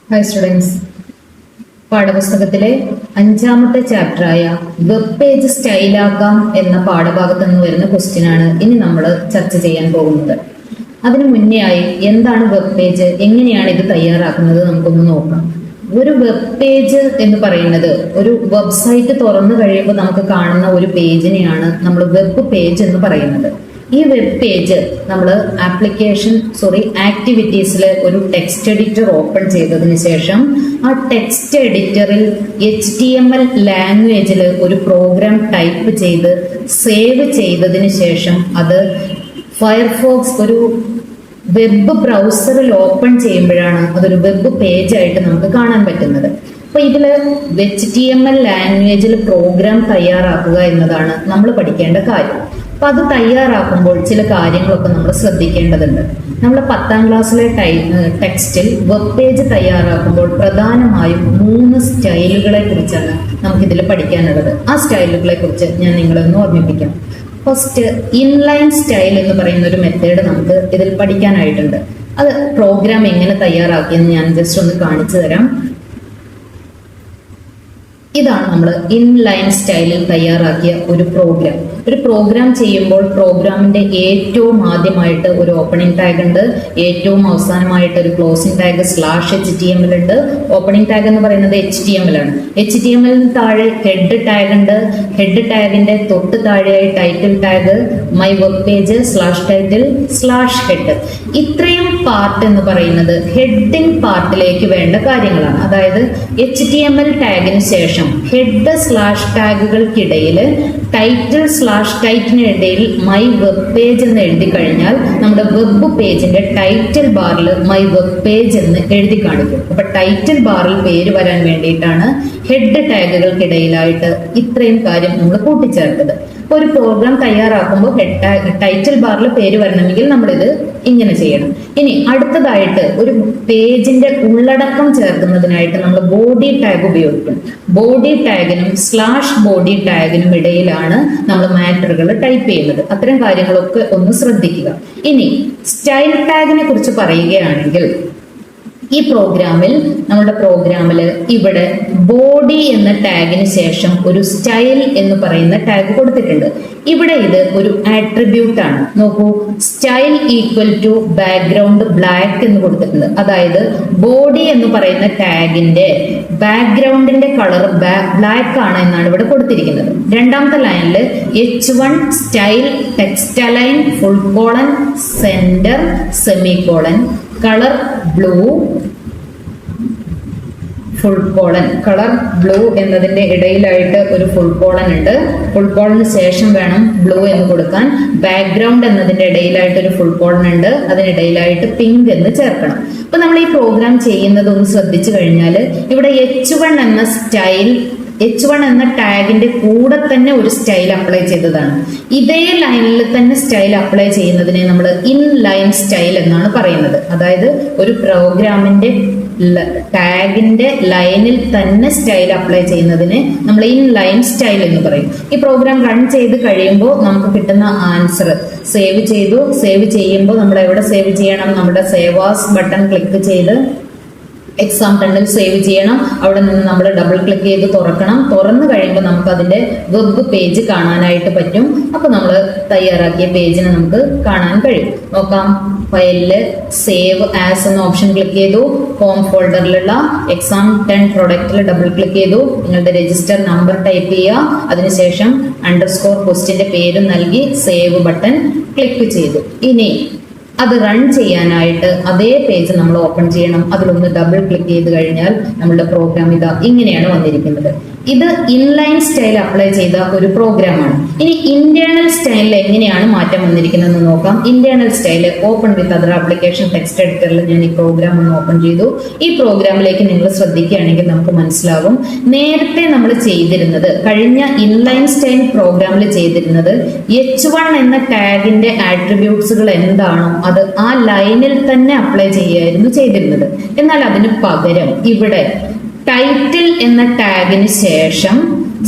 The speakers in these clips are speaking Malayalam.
ഹായ് സ്റ്റുഡൻസ്, പാഠപുസ്തകത്തിലെ 5ാമത്തെ ചാപ്റ്ററായ വെബ് പേജ് സ്റ്റൈലാക്കാം എന്ന പാഠഭാഗത്ത് നിന്ന് വരുന്ന ക്വസ്റ്റ്യൻ ആണ് ഇനി നമ്മൾ ചർച്ച ചെയ്യാൻ പോകുന്നത്. അതിനു മുന്നേ ആയി എന്താണ് വെബ് പേജ്, എങ്ങനെയാണ് ഇത് തയ്യാറാക്കുന്നത് നമുക്കൊന്ന് നോക്കാം. ഒരു വെബ് പേജ് എന്ന് പറയുന്നത് ഒരു വെബ്സൈറ്റ് തുറന്നു കഴിയുമ്പോൾ നമുക്ക് കാണുന്ന ഒരു പേജിനെയാണ് നമ്മൾ വെബ് പേജ് എന്ന് പറയുന്നത്. ഈ വെബ് പേജ് നമ്മൾ ആക്ടിവിറ്റീസിൽ ഒരു ടെക്സ്റ്റ് എഡിറ്റർ ഓപ്പൺ ചെയ്തതിന് ശേഷം ആ ടെക്സ്റ്റ് എഡിറ്ററിൽ HTML ലാംഗ്വേജിൽ ഒരു പ്രോഗ്രാം ടൈപ്പ് ചെയ്ത് സേവ് ചെയ്തതിന് ശേഷം അത് ഫയർഫോക്സ് ഒരു വെബ് ബ്രൗസറിൽ ഓപ്പൺ ചെയ്യുമ്പോഴാണ് അതൊരു വെബ് പേജ് ആയിട്ട് നമുക്ക് കാണാൻ പറ്റുന്നത്. അപ്പൊ ഇതില് HTML ലാംഗ്വേജിൽ പ്രോഗ്രാം തയ്യാറാക്കുക എന്നതാണ് നമ്മൾ പഠിക്കേണ്ട കാര്യം. അപ്പൊ അത് തയ്യാറാക്കുമ്പോൾ ചില കാര്യങ്ങളൊക്കെ നമ്മൾ ശ്രദ്ധിക്കേണ്ടതുണ്ട്. നമ്മൾ 10ാം ക്ലാസ്സിലെ ടെക്സ്റ്റിൽ വെബ് പേജ് തയ്യാറാക്കുമ്പോൾ പ്രധാനമായും 3 സ്റ്റൈലുകളെ കുറിച്ചാണ് നമുക്കിതിൽ പഠിക്കാനുള്ളത്. ആ സ്റ്റൈലുകളെ കുറിച്ച് ഞാൻ നിങ്ങളെ ഒന്ന് ഓർമ്മിപ്പിക്കാം. ഫസ്റ്റ്, ഇൻലൈൻ സ്റ്റൈൽ എന്ന് പറയുന്ന ഒരു മെത്തേഡ് നമുക്ക് ഇതിൽ പഠിക്കാനായിട്ടുണ്ട്. അത് പ്രോഗ്രാം എങ്ങനെ തയ്യാറാക്കിയെന്ന് ഞാൻ ജസ്റ്റ് ഒന്ന് കാണിച്ചു തരാം. ഇതാണ് നമ്മൾ ഇൻലൈൻ സ്റ്റൈലിൽ തയ്യാറാക്കിയ ഒരു പ്രോഗ്രാം ചെയ്യുമ്പോൾ പ്രോഗ്രാമിന്റെ ഏറ്റവും ആദ്യമായിട്ട് ഒരു ഓപ്പണിംഗ് ടാഗ് ഉണ്ട്, ഏറ്റവും അവസാനമായിട്ട് ഒരു ക്ലോസിംഗ് ടാഗ് /HTML ഉണ്ട്. ഓപ്പണിംഗ് ടാഗ് എന്ന് പറയുന്നത് HTML ആണ്. HTML താഴെ ഹെഡ് ടാഗ് ഉണ്ട്. ഹെഡ് ടാഗിന്റെ തൊട്ട് താഴെയായി title tag, my web page /title/head. ഇത്രയും പാർട്ട് എന്ന് പറയുന്നത് ഹെഡിങ് പാർട്ടിലേക്ക് വേണ്ട കാര്യങ്ങളാണ്. അതായത് HTML ടാഗിന് ശേഷം ഹെഡ്/ടാഗുകൾക്കിടയിൽ ടൈറ്റിൽ/ടൈറ്റിനിടയിൽ മൈ വെബ് പേജ് എന്ന് എഴുതി കഴിഞ്ഞാൽ നമ്മുടെ വെബ് പേജിന്റെ ടൈറ്റിൽ ബാറിൽ മൈ വെബ് പേജ് എന്ന് എഴുതി കാണിക്കും. അപ്പൊ ടൈറ്റിൽ ബാറിൽ പേര് വരാൻ വേണ്ടിയിട്ടാണ് ഹെഡ് ടാഗുകൾക്കിടയിലായിട്ട് ഇത്രയും കാര്യം നമ്മൾ കൂട്ടിച്ചേർത്തത്. അപ്പൊ ഒരു പ്രോഗ്രാം തയ്യാറാക്കുമ്പോൾ ടൈറ്റിൽ ബാറിൽ പേര് വരണമെങ്കിൽ നമ്മളിത് ഇങ്ങനെ ചെയ്യണം. ഇനി അടുത്തതായിട്ട് ഒരു പേജിന്റെ ഉള്ളടക്കം ചേർക്കുന്നതിനായിട്ട് നമ്മൾ ബോഡി ടാഗ് ഉപയോഗിക്കും. ബോഡി ടാഗിനും /ബോഡി ടാഗിനും ഇടയിലാണ് നമ്മൾ മാറ്ററുകൾ ടൈപ്പ് ചെയ്യുന്നത്. അത്തരം കാര്യങ്ങളൊക്കെ ഒന്ന് ശ്രദ്ധിക്കുക. ഇനി സ്റ്റൈൽ ടാഗിനെ കുറിച്ച് പറയുകയാണെങ്കിൽ ഈ നമ്മുടെ പ്രോഗ്രാമിൽ ഇവിടെ ബോഡി എന്ന ടാഗിന് ശേഷം ഒരു സ്റ്റൈൽ എന്ന് പറയുന്ന ടാഗ് കൊടുത്തിട്ടുണ്ട്. ഇവിടെ ഇത് ഒരു ആട്രിബ്യൂട്ട് ആണ്. നോക്കൂ, സ്റ്റൈൽ = ബാക്ക്ഗ്രൗണ്ട് ബ്ലാക്ക് എന്ന് കൊടുത്തിട്ടുണ്ട്. അതായത് ബോഡി എന്ന് പറയുന്ന ടാഗിന്റെ ബാക്ക്ഗ്രൗണ്ടിന്റെ കളർ ബ്ലാക്ക് ആണ് എന്നാണ് ഇവിടെ കൊടുത്തിരിക്കുന്നത്. രണ്ടാമത്തെ ലൈനിൽ H1 style text align center colour blue colour blue എന്നതിന്റെ ഇടയിലായിട്ട് ഒരു ഫുൾ കോളൻ ഉണ്ട്. ഫുൾ കോളന് ശേഷം വേണം ബ്ലൂ എന്ന് കൊടുക്കാൻ. ബാക്ക്ഗ്രൗണ്ട് എന്നതിന്റെ ഇടയിലായിട്ട് ഒരു ഫുൾ കോളൻ ഉണ്ട്, അതിനിടയിലായിട്ട് പിങ്ക് എന്ന് ചേർക്കണം. അപ്പൊ നമ്മൾ ഈ പ്രോഗ്രാം ചെയ്യുന്നത് ഒന്ന് ശ്രദ്ധിച്ചു കഴിഞ്ഞാൽ ഇവിടെ H1 എന്ന ടാഗിന്റെ കൂടെ തന്നെ ഒരു സ്റ്റൈൽ അപ്ലൈ ചെയ്തതാണ്. ഇതേ ലൈനിൽ തന്നെ സ്റ്റൈൽ അപ്ലൈ ചെയ്യുന്നതിനെ നമ്മൾ ഇൻലൈൻ സ്റ്റൈൽ എന്നാണ് പറയുന്നത്. അതായത് ഒരു പ്രോഗ്രാമിന്റെ ടാഗിന്റെ ലൈനിൽ തന്നെ സ്റ്റൈൽ അപ്ലൈ ചെയ്യുന്നതിന് നമ്മൾ ഇൻലൈൻ സ്റ്റൈൽ എന്ന് പറയും. ഈ പ്രോഗ്രാം റൺ ചെയ്ത് കഴിയുമ്പോൾ നമുക്ക് കിട്ടുന്ന ആൻസർ സേവ് ചെയ്യുമ്പോൾ നമ്മൾ എവിടെ സേവ് ചെയ്യണം? നമ്മുടെ സേവ് ആസ് ബട്ടൺ ക്ലിക്ക് ചെയ്ത് എക്സാം ടണ്ണിൽ സേവ് ചെയ്യണം. അവിടെ നിന്ന് നമ്മൾ ഡബിൾ ക്ലിക്ക് ചെയ്ത് തുറക്കണം. തുറന്നു കഴിയുമ്പോൾ നമുക്ക് അതിന്റെ വെബ് പേജ് കാണാനായിട്ട് പറ്റും. അപ്പൊ നമ്മൾ തയ്യാറാക്കിയ പേജിനെ നമുക്ക് കാണാൻ കഴിയും. നോക്കാം, ഫയലില് സേവ് ആസ് എന്ന ഓപ്ഷൻ ക്ലിക്ക് ചെയ്തു. ഹോം ഫോൾഡറിലുള്ള എക്സാം 10 പ്രൊഡക്റ്റിൽ ഡബിൾ ക്ലിക്ക് ചെയ്തു. നിങ്ങളുടെ രജിസ്റ്റർ നമ്പർ ടൈപ്പ് ചെയ്യുക. അതിനുശേഷം _ക്വസ്റ്റ്യന്റെ പേര് നൽകി സേവ് ബട്ടൺ ക്ലിക്ക് ചെയ്തു. ഇനി അത് റൺ ചെയ്യാനായിട്ട് അതേ പേജ് നമ്മൾ ഓപ്പൺ ചെയ്യണം. അതിലൊന്ന് ഡബിൾ ക്ലിക്ക് ചെയ്ത് കഴിഞ്ഞാൽ നമ്മുടെ പ്രോഗ്രാം ഇങ്ങനെയാണ് വന്നിരിക്കുന്നത്. ഇത് ഇൻലൈൻ സ്റ്റൈൽ അപ്ലൈ ചെയ്ത ഒരു പ്രോഗ്രാമാണ്. ഇനി ഇന്റേണൽ സ്റ്റൈലിൽ എങ്ങനെയാണ് മാറ്റം വന്നിരിക്കുന്നതെന്ന് നോക്കാം. Internal style open with other application text എഡിറ്ററിൽ ഞാൻ ഈ പ്രോഗ്രാം ഒന്ന് ഓപ്പൺ ചെയ്തു. ഈ പ്രോഗ്രാമിലേക്ക് നിങ്ങൾ ശ്രദ്ധിക്കുകയാണെങ്കിൽ നമുക്ക് മനസ്സിലാകും, നേരത്തെ നമ്മൾ ചെയ്തിരുന്നത്, കഴിഞ്ഞ ഇൻലൈൻ സ്റ്റൈൽ പ്രോഗ്രാമിൽ ചെയ്തിരുന്നത് H1 എന്ന ടാഗിന്റെ ആട്രിബ്യൂട്ട്സുകൾ എന്താണോ അത് ആ ലൈനിൽ തന്നെ അപ്ലൈ ചെയ്യായിരുന്നു ചെയ്തിരുന്നത്. എന്നാൽ അതിന് പകരം ഇവിടെ ടൈറ്റിൽ എന്ന ടാഗിന് ശേഷം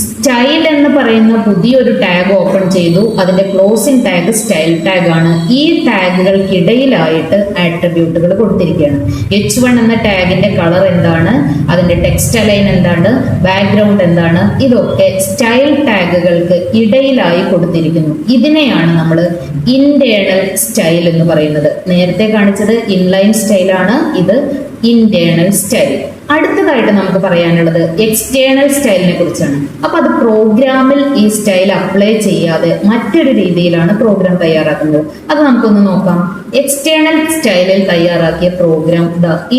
സ്റ്റൈൽ എന്ന് പറയുന്ന പുതിയൊരു ടാഗ് ഓപ്പൺ ചെയ്തു. അതിന്റെ ക്ലോസിംഗ് ടാഗ് സ്റ്റൈൽ ടാഗ് ആണ്. ഈ ടാഗുകൾക്കിടയിലായിട്ട് ആട്രിബ്യൂട്ടുകൾ കൊടുത്തിരിക്കുകയാണ്. H1 എന്ന ടാഗിന്റെ കളർ എന്താണ്, അതിന്റെ ടെക്സ്റ്റ് അലൈൻ എന്താണ്, ബാക്ക്ഗ്രൗണ്ട് എന്താണ്, ഇതൊക്കെ സ്റ്റൈൽ ടാഗുകൾക്ക് ഇടയിലായി കൊടുത്തിരിക്കുന്നു. ഇതിനെയാണ് നമ്മൾ ഇന്റേണൽ സ്റ്റൈൽ എന്ന് പറയുന്നത്. നേരത്തെ കാണിച്ചത് ഇൻലൈൻ സ്റ്റൈലാണ്, ഇത് ഇന്റേണൽ സ്റ്റൈൽ. അടുത്തതായിട്ട് നമുക്ക് പറയാനുള്ളത് എക്സ്റ്റേണൽ സ്റ്റൈലിനെ കുറിച്ചാണ്. അപ്പൊ അത് പ്രോഗ്രാമിൽ ഈ സ്റ്റൈൽ അപ്ലൈ ചെയ്യാതെ മറ്റൊരു രീതിയിലാണ് പ്രോഗ്രാം തയ്യാറാക്കുന്നത്. അത് നമുക്കൊന്ന് നോക്കാം. എക്സ്റ്റേണൽ സ്റ്റൈലിൽ തയ്യാറാക്കിയ പ്രോഗ്രാം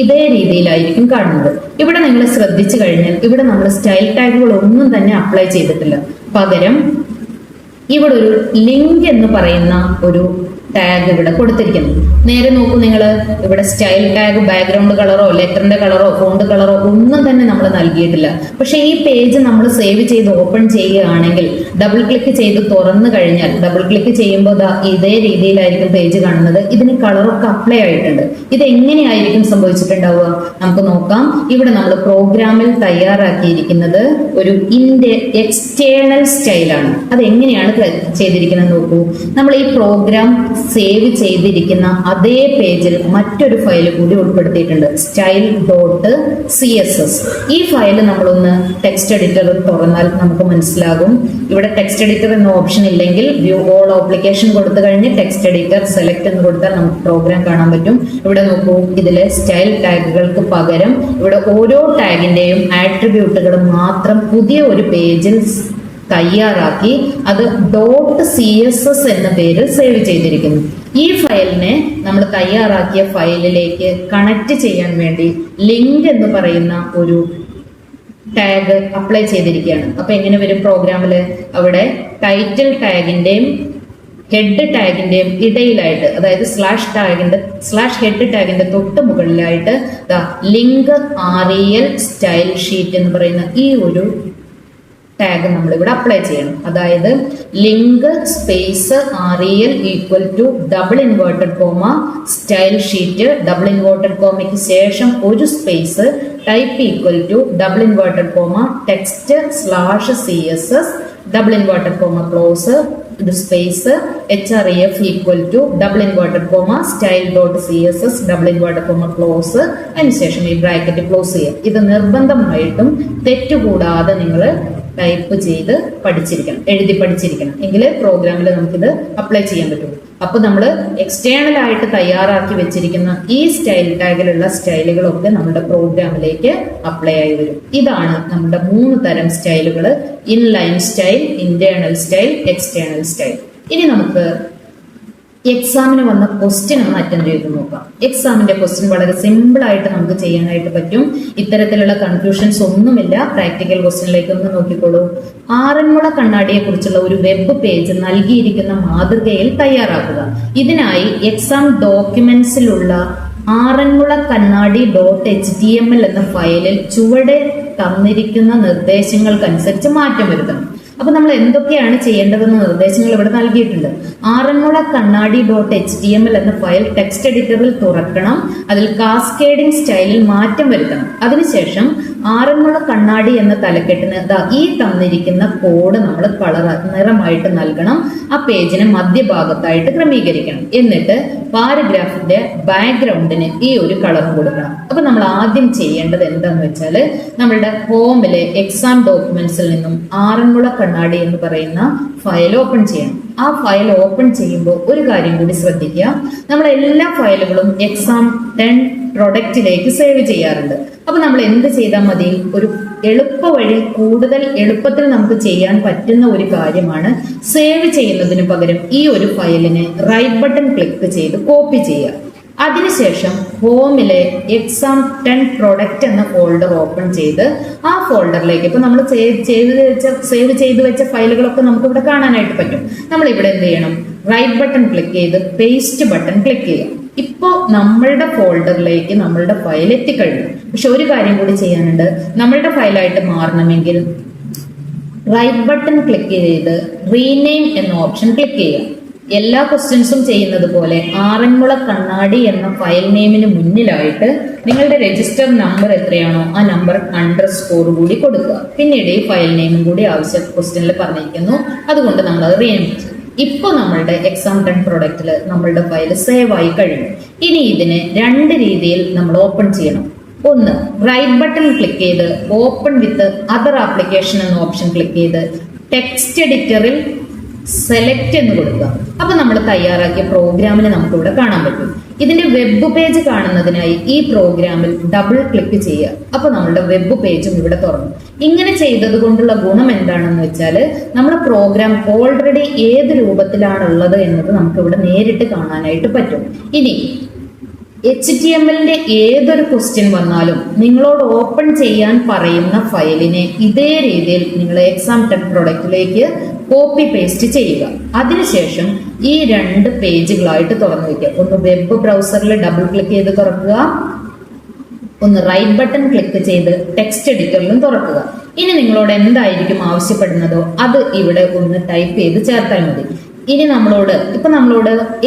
ഇതേ രീതിയിലായിരിക്കും കാണുന്നത്. ഇവിടെ നിങ്ങൾ ശ്രദ്ധിച്ചു കഴിഞ്ഞാൽ ഇവിടെ നമ്മൾ സ്റ്റൈൽ ടാഗുകൾ ഒന്നും തന്നെ അപ്ലൈ ചെയ്തിട്ടില്ല. പകരം ഇവിടെ ഒരു ലിങ്ക് എന്ന് പറയുന്ന ഒരു ടാഗ് ഇവിടെ കൊടുത്തിരിക്കുന്നു. നേരെ നോക്കൂ നിങ്ങൾ, ഇവിടെ സ്റ്റൈൽ ടാഗ് ബാക്ക്ഗ്രൗണ്ട് കളറോ ലെറ്ററിന്റെ കളറോ ഫോണ്ട് കളറോ ഒന്നും തന്നെ നമ്മൾ നൽകിയിട്ടില്ല. പക്ഷെ ഈ പേജ് നമ്മൾ സേവ് ചെയ്ത് ഓപ്പൺ ചെയ്യുകയാണെങ്കിൽ ഡബിൾ ക്ലിക്ക് ചെയ്ത് തുറന്നു കഴിഞ്ഞാൽ ഡബിൾ ക്ലിക്ക് ചെയ്യുമ്പോൾ ഇതേ രീതിയിലായിരിക്കും പേജ് കാണുന്നത്. ഇതിന് കളറൊക്കെ അപ്ലൈ ആയിട്ടുണ്ട്. ഇത് എങ്ങനെയായിരിക്കും സംഭവിച്ചിട്ടുണ്ടാവുക നമുക്ക് നോക്കാം. ഇവിടെ നമ്മൾ പ്രോഗ്രാമിൽ തയ്യാറാക്കിയിരിക്കുന്നത് ഒരു എക്സ്റ്റേണൽ സ്റ്റൈലാണ്. അത് എങ്ങനെയാണ് ചെയ്തിരിക്കുന്നത് നോക്കൂ. നമ്മൾ ഈ പ്രോഗ്രാം സേവ് ചെയ്തിരിക്കുന്ന അതേ പേജിൽ മറ്റൊരു ഫയൽ കൂടി ഉൾപ്പെടുത്തിയിട്ടുണ്ട്, style.css. ഈ ഫയൽ നമ്മളൊന്ന് ടെക്സ്റ്റ് എഡിറ്ററിൽ തുറന്നാൽ നമുക്ക് മനസ്സിലാകും. ഇവിടെ ടെക്സ്റ്റ് എഡിറ്റർ എന്ന ഓപ്ഷൻ ഇല്ലെങ്കിൽ വ്യൂ ഓൾ ആപ്ലിക്കേഷൻ കൊടുത്തു കഴിഞ്ഞ് ടെക്സ്റ്റ് എഡിറ്റർ സെലക്ട് എന്ന് കൊടുത്താൽ നമുക്ക് പ്രോഗ്രാം കാണാൻ പറ്റും. ഇവിടെ നോക്കൂ, ഇതിലെ സ്റ്റൈൽ ടാഗുകൾക്ക് പകരം ഇവിടെ ഓരോ ടാഗിന്റെയും ആട്രിബ്യൂട്ടുകൾ മാത്രം പുതിയ ഒരു പേജിൽ തയ്യാറാക്കി അത് .css എന്ന പേരിൽ സേവ് ചെയ്തിരിക്കുന്നു. ഈ ഫയലിനെ നമ്മൾ തയ്യാറാക്കിയ ഫയലിലേക്ക് കണക്ട് ചെയ്യാൻ വേണ്ടി ലിങ്ക് എന്ന് പറയുന്ന ഒരു ടാഗ് അപ്ലൈ ചെയ്തിരിക്കുകയാണ്. അപ്പൊ എങ്ങനെ വരും പ്രോഗ്രാമില്? അവിടെ ടൈറ്റിൽ ടാഗിന്റെയും ഹെഡ് ടാഗിന്റെയും ഇടയിലായിട്ട്, അതായത് സ്ലാഷ് ഹെഡ് ടാഗിന്റെ തൊട്ട് മുകളിലായിട്ട് ലിങ്ക് REL സ്റ്റൈൽ ഷീറ്റ് എന്ന് പറയുന്ന ഈ ഒരു ടാഗ് നമ്മൾ ഇവിടെ അപ്ലൈ ചെയ്യണം. അതായത് link space REL equal to double inverted comma style sheet double inverted കോമയ്ക്ക് ശേഷം ഒരു space type equal to double inverted comma text /CSS double inverted comma close ഒരു space href equal to double inverted comma style.css double inverted comma close, അതിനുശേഷം ഈ ബ്രാക്കറ്റ് ക്ലോസ് ചെയ്യാം. ഇത് നിർബന്ധമായിട്ടും തെറ്റുകൂടാതെ നിങ്ങൾ ടൈപ്പ് ചെയ്ത് പഠിച്ചിരിക്കണം, എഴുതി പഠിച്ചിരിക്കണം. എങ്കിൽ പ്രോഗ്രാമിൽ നമുക്കിത് അപ്ലൈ ചെയ്യാൻ പറ്റും. അപ്പൊ നമ്മൾ എക്സ്റ്റേണൽ ആയിട്ട് തയ്യാറാക്കി വെച്ചിരിക്കുന്ന ഈ സ്റ്റൈൽ ടാഗിലുള്ള സ്റ്റൈലുകളൊക്കെ നമ്മുടെ പ്രോഗ്രാമിലേക്ക് അപ്ലൈ ആയി വരും. ഇതാണ് നമ്മുടെ 3 തരം സ്റ്റൈലുകൾ: inline style, internal style, external style. ഇനി നമുക്ക് എക്സാമിന് വന്ന ക്വസ്റ്റ്യൻ ഒന്ന് അറ്റൻഡ് ചെയ്ത് നോക്കാം. എക്സാമിന്റെ ക്വസ്റ്റ്യൻ വളരെ സിമ്പിൾ ആയിട്ട് നമുക്ക് ചെയ്യാനായിട്ട് പറ്റും. ഇത്തരത്തിലുള്ള കൺഫ്യൂഷൻസ് ഒന്നുമില്ല. പ്രാക്ടിക്കൽ ക്വസ്റ്റ്യനിലേക്ക് ഒന്ന് നോക്കിക്കോളൂ. ആറന്മുള കണ്ണാടിയെ കുറിച്ചുള്ള ഒരു വെബ് പേജ് നൽകിയിരിക്കുന്ന മാതൃകയിൽ തയ്യാറാക്കുക. ഇതിനായി എക്സാം ഡോക്യുമെന്റ്സിലുള്ള ആറന്മുള കണ്ണാടി .html എന്ന ഫയലിൽ ചുവടെ തന്നിരിക്കുന്ന നിർദ്ദേശങ്ങൾക്കനുസരിച്ച് മാറ്റം വരുത്തണം. അപ്പൊ നമ്മൾ എന്തൊക്കെയാണ് ചെയ്യേണ്ടതെന്ന് നിർദ്ദേശങ്ങൾ ഇവിടെ നൽകിയിട്ടുണ്ട്. ആറന്മുള കണ്ണാടി .html എന്ന ഫയൽ ടെക്സ്റ്റ് എഡിറ്ററിൽ തുറക്കണം. അതിൽ കാസ്കേഡിംഗ് സ്റ്റൈലിൽ മാറ്റം വരുത്തണം. അതിനുശേഷം ആറന്മുള കണ്ണാടി എന്ന തലക്കെട്ടിന് ഈ തന്നിരിക്കുന്ന കോഡ് നമ്മൾ നിറമായിട്ട് നൽകണം. ആ പേജിന് മധ്യഭാഗത്തായിട്ട് ക്രമീകരിക്കണം. എന്നിട്ട് പാരഗ്രാഫിന്റെ ബാക്ക്ഗ്രൗണ്ടിന് ഈ ഒരു കളർ കൊടുക്കണം. അപ്പൊ നമ്മൾ ആദ്യം ചെയ്യേണ്ടത് എന്താന്ന് വെച്ചാല് നമ്മളുടെ ഹോമിലെ എക്സാം ഡോക്യുമെന്റ്സിൽ നിന്നും ആറന്മുള കണ്ണാടി എന്ന് പറയുന്ന ഫയൽ ഓപ്പൺ ചെയ്യണം. ആ ഫയൽ ഓപ്പൺ ചെയ്യുമ്പോൾ ഒരു കാര്യം കൂടി ശ്രദ്ധിക്കുക. നമ്മൾ എല്ലാ ഫയലുകളും എക്സാം 10 പ്രൊഡക്റ്റിലേക്ക് സേവ് ചെയ്യാറുണ്ട്. അപ്പൊ നമ്മൾ എന്ത് ചെയ്താൽ മതി? ഒരു എളുപ്പ വഴി, കൂടുതൽ എളുപ്പത്തിൽ നമുക്ക് ചെയ്യാൻ പറ്റുന്ന ഒരു കാര്യമാണ് സേവ് ചെയ്യുന്നതിന് പകരം ഈ ഒരു ഫയലിനെ റൈറ്റ് ബട്ടൺ ക്ലിക്ക് ചെയ്ത് കോപ്പി ചെയ്യുക. അതിനുശേഷം ഹോമിലെ എക്സാം 10 പ്രൊഡക്റ്റ് എന്ന ഫോൾഡർ ഓപ്പൺ ചെയ്ത് ആ ഫോൾഡറിലേക്ക്, ഇപ്പൊ നമ്മൾ സേവ് ചെയ്ത് വെച്ച ഫയലുകളൊക്കെ നമുക്ക് ഇവിടെ കാണാനായിട്ട് പറ്റും. നമ്മൾ ഇവിടെ എന്ത് ചെയ്യണം? റൈറ്റ് ബട്ടൺ ക്ലിക്ക് ചെയ്ത് പേസ്റ്റ് ബട്ടൺ ക്ലിക്ക് ചെയ്യുക. ഇപ്പോ നമ്മളുടെ ഫോൾഡറിലേക്ക് നമ്മളുടെ ഫയൽ എത്തിക്കഴിഞ്ഞു. പക്ഷെ ഒരു കാര്യം കൂടി ചെയ്യാനുണ്ട്. നമ്മളുടെ ഫയലായിട്ട് മാറണമെങ്കിൽ റൈറ്റ് ബട്ടൺ ക്ലിക്ക് ചെയ്ത് റീനെയിം എന്ന ഓപ്ഷൻ ക്ലിക്ക് ചെയ്യുക. എല്ലാ ക്വസ്റ്റ്യൻസും ചെയ്യുന്നത് പോലെ ആറന്മുള കണ്ണാടി എന്ന ഫയൽ നെയിമിന് മുന്നിലായിട്ട് നിങ്ങളുടെ രജിസ്റ്റർ നമ്പർ എത്രയാണോ ആ നമ്പർ അണ്ടർസ്കോർ കൂടി കൊടുക്കുക. പിന്നീട് ഈ ഫയൽ നെയിമും കൂടി ആവശ്യം ക്വസ്റ്റ്യനിൽ പറഞ്ഞിരിക്കുന്നു, അതുകൊണ്ട് നമ്മൾ അത് റീനെയിം ചെയ്യും. ഇപ്പോൾ നമ്മളുടെ എക്സാം ഡൺ പ്രൊഡക്റ്റിൽ നമ്മളുടെ ഫയൽ സേവ് ആയി കഴിഞ്ഞു. ഇനി ഇതിനെ രണ്ട് രീതിയിൽ നമ്മൾ ഓപ്പൺ ചെയ്യണം. ഒന്ന്, റൈറ്റ് ബട്ടൺ ക്ലിക്ക് ചെയ്ത് ഓപ്പൺ വിത്ത് അതർ ആപ്ലിക്കേഷൻ എന്ന ഓപ്ഷൻ ക്ലിക്ക് ചെയ്ത് ടെക്സ്റ്റ് എഡിറ്ററിൽ സെലക്ട് എന്ന് കൊടുക്കുക. അപ്പൊ നമ്മൾ തയ്യാറാക്കിയ പ്രോഗ്രാമിനെ നമുക്കിവിടെ കാണാൻ പറ്റും. ഇതിന്റെ വെബ് പേജ് കാണുന്നതിനായി ഈ പ്രോഗ്രാമിൽ ഡബിൾ ക്ലിക്ക് ചെയ്യുക. അപ്പൊ നമ്മളുടെ വെബ് പേജും ഇവിടെ തുറന്നു. ഇങ്ങനെ ചെയ്തത് കൊണ്ടുള്ള ഗുണം എന്താണെന്ന് വെച്ചാൽ നമ്മുടെ പ്രോഗ്രാം ഓൾറെഡി ഏത് രൂപത്തിലാണുള്ളത് എന്നത് നമുക്ക് ഇവിടെ നേരിട്ട് കാണാനായിട്ട് പറ്റും. ഇനി HTML ഏതൊരു ക്വസ്റ്റ്യൻ വന്നാലും നിങ്ങളോട് ഓപ്പൺ ചെയ്യാൻ പറയുന്ന ഫയലിനെ ഇതേ രീതിയിൽ നിങ്ങൾ എക്സാം ഡൺ പ്രൊഡക്റ്റിലേക്ക് കോപ്പി പേസ്റ്റ് ചെയ്യുക. അതിനുശേഷം ഈ രണ്ട് പേജുകളായിട്ട് തുറന്നു വയ്ക്കുക. ഒന്ന് വെബ് ബ്രൗസറിൽ ഡബിൾ ക്ലിക്ക് ചെയ്ത് തുറക്കുക, ഒന്ന് റൈറ്റ് ബട്ടൺ ക്ലിക്ക് ചെയ്ത് ടെക്സ്റ്റ് എഡിറ്ററിലും തുറക്കുക. ഇനി നിങ്ങളോട് എന്തായിരിക്കും ആവശ്യപ്പെടുന്നതോ അത് ഇവിടെ ഒന്ന് ടൈപ്പ് ചെയ്ത് ചേർത്താൽ മതി. ഇനി നമ്മളോട്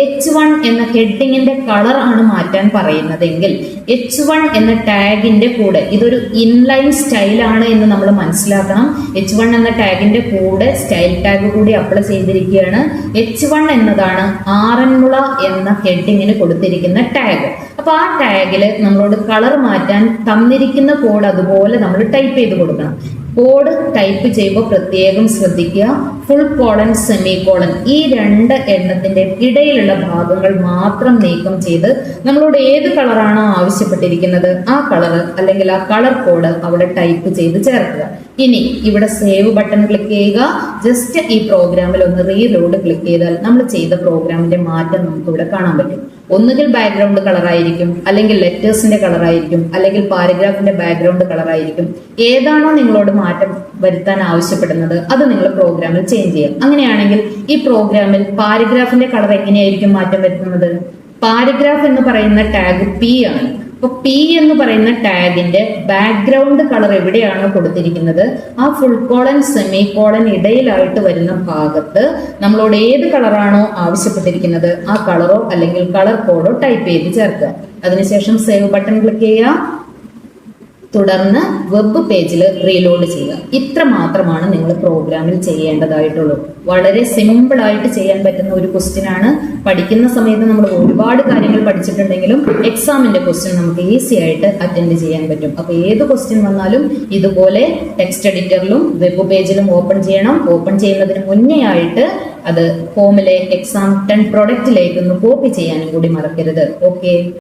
H1 എന്ന ഹെഡിങ്ങിന്റെ കളർ ആണ് മാറ്റാൻ പറയുന്നതെങ്കിൽ H1 എന്ന ടാഗിന്റെ കൂടെ ഇതൊരു ഇൻലൈൻ സ്റ്റൈൽ ആണ് എന്ന് നമ്മൾ മനസ്സിലാക്കണം. H1 എന്ന ടാഗിന്റെ കൂടെ സ്റ്റൈൽ ടാഗ് കൂടി അപ്ലൈ ചെയ്തിരിക്കുകയാണ്. H1 എന്നതാണ് ആറന്മുള എന്ന ഹെഡിങ്ങിന് കൊടുത്തിരിക്കുന്ന ടാഗ്. അപ്പൊ ആ ടാഗിൽ നമ്മളോട് കളർ മാറ്റാൻ തന്നിരിക്കുന്ന കോഡ് അതുപോലെ നമ്മൾ ടൈപ്പ് ചെയ്ത് കൊടുക്കണം. കോഡ് ടൈപ്പ് ചെയ്യുമ്പോൾ പ്രത്യേകം ശ്രദ്ധിക്കുക, ഫുൾ കോളൻ സെമി കോളൻ ഈ രണ്ട് എണ്ണത്തിന്റെ ഇടയിലുള്ള ഭാഗങ്ങൾ മാത്രം നീക്കം ചെയ്ത് നമ്മളോട് ഏത് കളറാണോ ആവശ്യപ്പെട്ടിരിക്കുന്നത് ആ കളർ അല്ലെങ്കിൽ ആ കളർ കോഡ് അവിടെ ടൈപ്പ് ചെയ്ത് ചേർക്കുക. ഇനി ഇവിടെ സേവ് ബട്ടൺ ക്ലിക്ക് ചെയ്യുക. ജസ്റ്റ് ഈ പ്രോഗ്രാമിൽ ഒന്ന് റീലോഡ് ക്ലിക്ക് ചെയ്താൽ നമ്മൾ ചെയ്ത പ്രോഗ്രാമിന്റെ മാറ്റം നമുക്ക് ഇവിടെ കാണാൻ പറ്റും. ഒന്നുകിൽ ബാക്ക്ഗ്രൗണ്ട് കളറായിരിക്കും, അല്ലെങ്കിൽ ലെറ്റേഴ്സിന്റെ കളറായിരിക്കും, അല്ലെങ്കിൽ പാരഗ്രാഫിന്റെ ബാക്ക്ഗ്രൗണ്ട് കളറായിരിക്കും. ഏതാണോ നിങ്ങളോട് മാറ്റം വരുത്താൻ ആവശ്യപ്പെടുന്നത് അത് നിങ്ങൾ പ്രോഗ്രാമിൽ ചേഞ്ച് ചെയ്യാം. അങ്ങനെയാണെങ്കിൽ ഈ പ്രോഗ്രാമിൽ പാരഗ്രാഫിന്റെ കളർ എങ്ങനെയായിരിക്കും മാറ്റം വരുത്തുന്നത്? പാരഗ്രാഫ് എന്ന് പറയുന്ന ടാഗ് P ആണ്. അപ്പൊ P എന്ന് പറയുന്ന ടാഗിന്റെ ബാക്ക്ഗ്രൗണ്ട് കളർ എവിടെയാണോ കൊടുത്തിരിക്കുന്നത് ആ ഫുൾ കോളൻ സെമി കോളൻ ഇടയിലായിട്ട് വരുന്ന ഭാഗത്ത് നമ്മളോട് ഏത് കളറാണോ ആവശ്യപ്പെട്ടിരിക്കുന്നത് ആ കളറോ അല്ലെങ്കിൽ കളർ കോഡോ ടൈപ്പ് ചെയ്ത് ചേർക്കുക. അതിനുശേഷം സേവ് ബട്ടൺ ക്ലിക്ക് ചെയ്യുക. തുടർന്ന് വെബ് പേജിൽ റീലോഡ് ചെയ്യുക. ഇത്ര മാത്രമാണ് നിങ്ങൾ പ്രോഗ്രാമിൽ ചെയ്യേണ്ടതായിട്ടുള്ളൂ. വളരെ സിമ്പിൾ ആയിട്ട് ചെയ്യാൻ പറ്റുന്ന ഒരു ക്വസ്റ്റ്യൻ ആണ്. പഠിക്കുന്ന സമയത്ത് നമ്മൾ ഒരുപാട് കാര്യങ്ങൾ പഠിച്ചിട്ടുണ്ടെങ്കിലും എക്സാമിന്റെ ക്വസ്റ്റ്യൻ നമുക്ക് ഈസി ആയിട്ട് അറ്റൻഡ് ചെയ്യാൻ പറ്റും. അപ്പൊ ഏത് ക്വസ്റ്റ്യൻ വന്നാലും ഇതുപോലെ ടെക്സ്റ്റ് എഡിറ്ററിലും വെബ് പേജിലും ഓപ്പൺ ചെയ്യണം. ഓപ്പൺ ചെയ്യുന്നതിന് മുന്നേ ആയിട്ട് അത് ഫോമിലെ എക്സാം ഡൺ പ്രൊഡക്റ്റിലേക്ക് ഒന്ന് കോപ്പി ചെയ്യാനും കൂടി മറക്കരുത്. ഓക്കെ.